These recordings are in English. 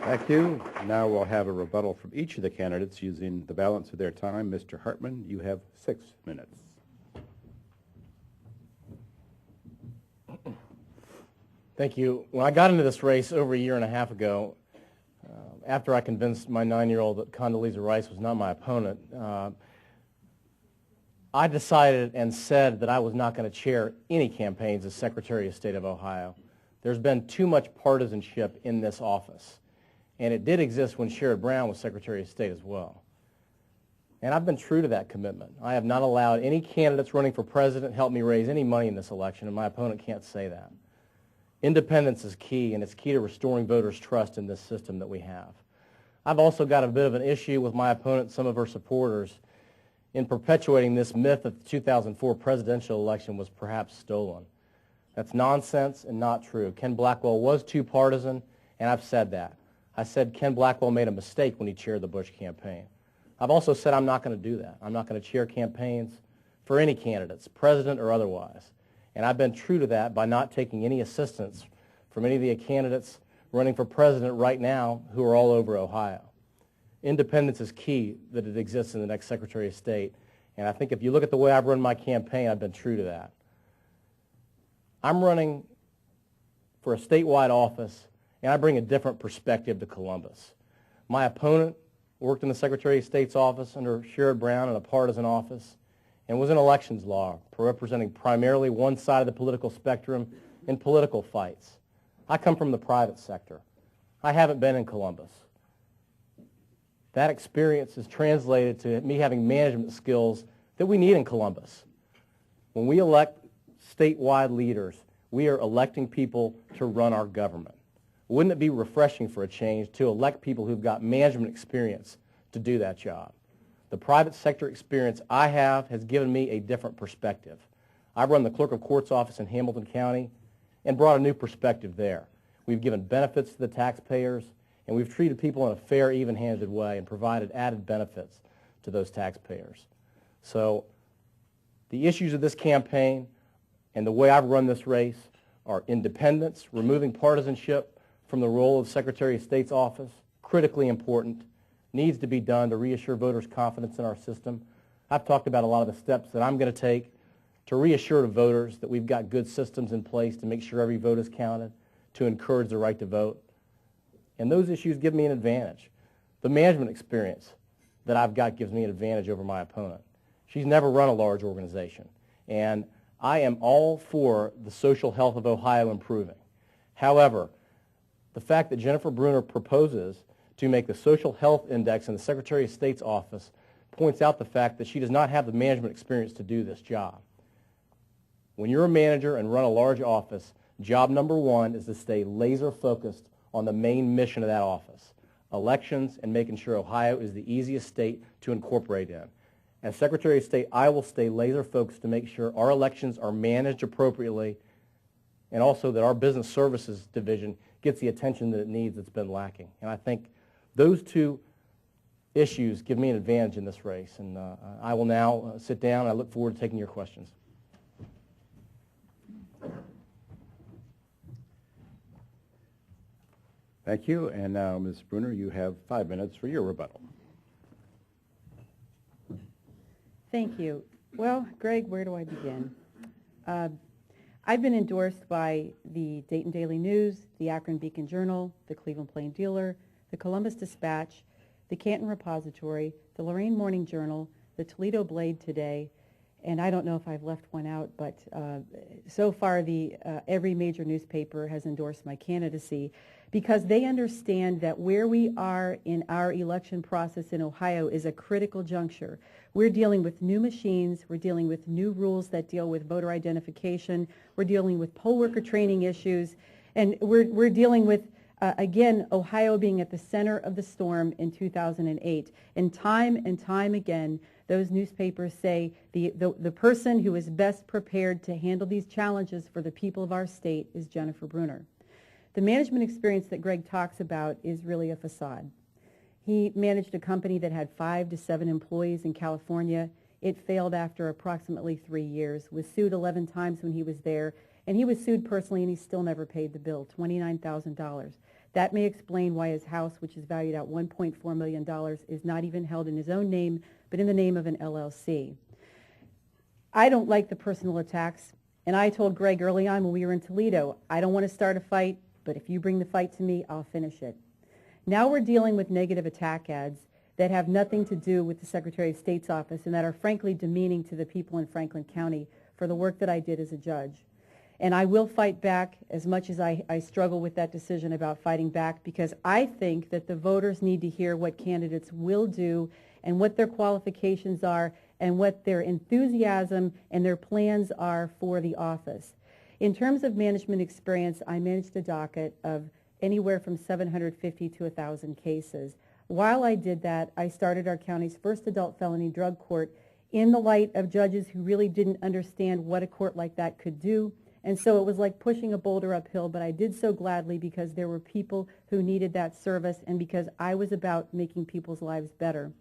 Thank you. Now we'll have a rebuttal from each of the candidates using the balance of their time. Mr. Hartman, you have 6 minutes. Thank you. When I got into this race over a year and a half ago, after I convinced my 9-year-old that Condoleezza Rice was not my opponent, I decided and said that I was not going to chair any campaigns as Secretary of State of Ohio. There's been too much partisanship in this office, and it did exist when Sherrod Brown was Secretary of State as well. And I've been true to that commitment. I have not allowed any candidates running for president help me raise any money in this election, and my opponent can't say that. Independence is key, and it's key to restoring voters' trust in this system that we have. I've also got a bit of an issue with my opponent and some of her supporters in perpetuating this myth that the 2004 presidential election was perhaps stolen. That's nonsense and not true. Ken Blackwell was too partisan, and I've said that. I said Ken Blackwell made a mistake when he chaired the Bush campaign. I've also said I'm not going to do that. I'm not going to chair campaigns for any candidates, president or otherwise. And I've been true to that by not taking any assistance from any of the candidates running for president right now who are all over Ohio. Independence is key that it exists in the next Secretary of State. And I think if you look at the way I've run my campaign, I've been true to that. I'm running for a statewide office, and I bring a different perspective to Columbus. My opponent worked in the Secretary of State's office under Sherrod Brown in a partisan office and was in elections law, representing primarily one side of the political spectrum in political fights. I come from the private sector. I haven't been in Columbus. That experience is translated to me having management skills that we need in Columbus. When we elect statewide leaders, we are electing people to run our government. Wouldn't it be refreshing for a change to elect people who've got management experience to do that job? The private sector experience I have has given me a different perspective. I've run the Clerk of Court's office in Hamilton County and brought a new perspective there. We've given benefits to the taxpayers, and we've treated people in a fair, even-handed way and provided added benefits to those taxpayers. So the issues of this campaign and the way I've run this race are independence, removing partisanship from the role of Secretary of State's office, critically important, needs to be done to reassure voters' confidence in our system. I've talked about a lot of the steps that I'm going to take to reassure the voters that we've got good systems in place to make sure every vote is counted, to encourage the right to vote. And those issues give me an advantage. The management experience that I've got gives me an advantage over my opponent. She's never run a large organization. And I am all for the social health of Ohio improving. However, the fact that Jennifer Brunner proposes to make the social health index in the Secretary of State's office points out the fact that she does not have the management experience to do this job. When you're a manager and run a large office, job number one is to stay laser focused on the main mission of that office, elections and making sure Ohio is the easiest state to incorporate in. As Secretary of State, I will stay laser focused to make sure our elections are managed appropriately and also that our business services division gets the attention that it needs that's been lacking. And I think those two issues give me an advantage in this race. And I will now sit down. I look forward to taking your questions. Thank you. And now, Ms. Brunner, you have 5 minutes for your rebuttal. Thank you. Well, Greg, where do I begin? I've been endorsed by the Dayton Daily News, the Akron Beacon Journal, the Cleveland Plain Dealer, the Columbus Dispatch, the Canton Repository, the Lorain Morning Journal, the Toledo Blade Today, and I don't know if I've left one out, but so far every major newspaper has endorsed my candidacy because they understand that where we are in our election process in Ohio is a critical juncture. We're dealing with new machines, we're dealing with new rules that deal with voter identification, we're dealing with poll worker training issues, and we're dealing with again, Ohio being at the center of the storm in 2008. And time again, those newspapers say the person who is best prepared to handle these challenges for the people of our state is Jennifer Brunner. The management experience that Greg talks about is really a facade. He managed a company that had 5 to 7 employees in California. It failed after approximately 3 years, was sued 11 times when he was there, and he was sued personally and he still never paid the bill, $29,000. That may explain why his house, which is valued at $1.4 million, is not even held in his own name, but in the name of an LLC. I don't like the personal attacks, and I told Greg early on when we were in Toledo, I don't want to start a fight, but if you bring the fight to me, I'll finish it. Now we're dealing with negative attack ads that have nothing to do with the Secretary of State's office and that are frankly demeaning to the people in Franklin County for the work that I did as a judge. And I will fight back as much as I struggle with that decision about fighting back, because I think that the voters need to hear what candidates will do and what their qualifications are and what their enthusiasm and their plans are for the office. In terms of management experience, I managed a docket of anywhere from 750 to 1,000 cases. While I did that, I started our county's first adult felony drug court in the light of judges who really didn't understand what a court like that could do. And so it was like pushing a boulder uphill, but I did so gladly because there were people who needed that service and because I was about making people's lives better.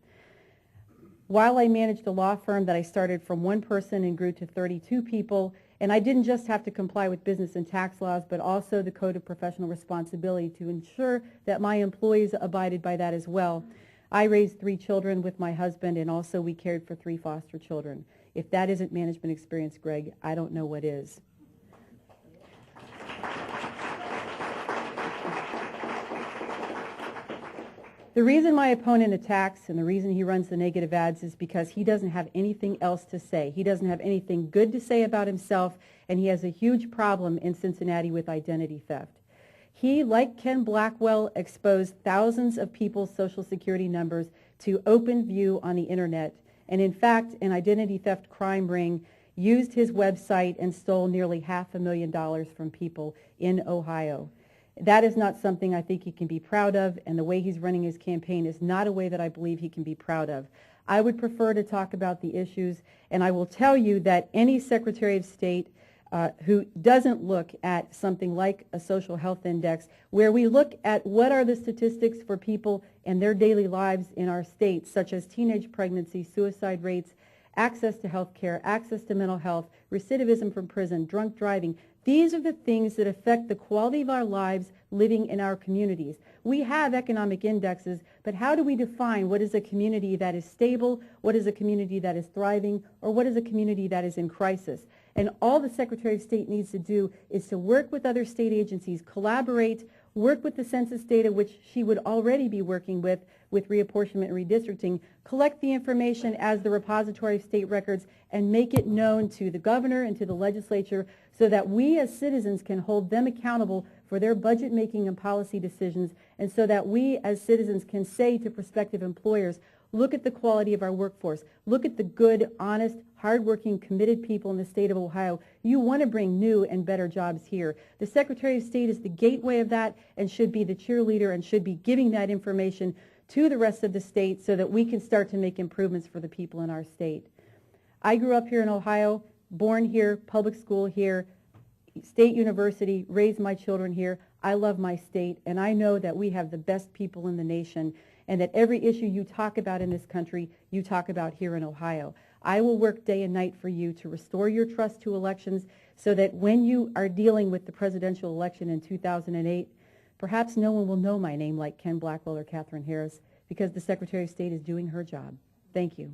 While I managed a law firm that I started from one person and grew to 32 people, and I didn't just have to comply with business and tax laws, but also the Code of Professional Responsibility to ensure that my employees abided by that as well. I raised 3 children with my husband, and also we cared for 3 foster children. If that isn't management experience, Greg, I don't know what is. The reason my opponent attacks and the reason he runs the negative ads is because he doesn't have anything else to say. He doesn't have anything good to say about himself, and he has a huge problem in Cincinnati with identity theft. He, like Ken Blackwell, exposed thousands of people's Social Security numbers to open view on the internet, and in fact, an identity theft crime ring used his website and stole nearly $500,000 from people in Ohio. That is not something I think he can be proud of, and the way he's running his campaign is not a way that I believe he can be proud of. I would prefer to talk about the issues, and I will tell you that any Secretary of State who doesn't look at something like a social health index, where we look at what are the statistics for people and their daily lives in our state, such as teenage pregnancy, suicide rates, access to health care, access to mental health, recidivism from prison, drunk driving. These are the things that affect the quality of our lives living in our communities. We have economic indexes, but how do we define what is a community that is stable, what is a community that is thriving, or what is a community that is in crisis? And all the Secretary of State needs to do is to work with other state agencies, collaborate, work with the census data, which she would already be working with reapportionment and redistricting, collect the information as the repository of state records, and make it known to the governor and to the legislature so that we as citizens can hold them accountable for their budget making and policy decisions, and so that we as citizens can say to prospective employers, look at the quality of our workforce. Look at the good, honest, hardworking, committed people in the state of Ohio. You want to bring new and better jobs here. The Secretary of State is the gateway of that and should be the cheerleader and should be giving that information to the rest of the state so that we can start to make improvements for the people in our state. I grew up here in Ohio, born here, public school here, state university, raised my children here. I love my state, and I know that we have the best people in the nation, and that every issue you talk about in this country, you talk about here in Ohio. I will work day and night for you to restore your trust to elections so that when you are dealing with the presidential election in 2008, perhaps no one will know my name like Ken Blackwell or Katherine Harris, because the Secretary of State is doing her job. Thank you.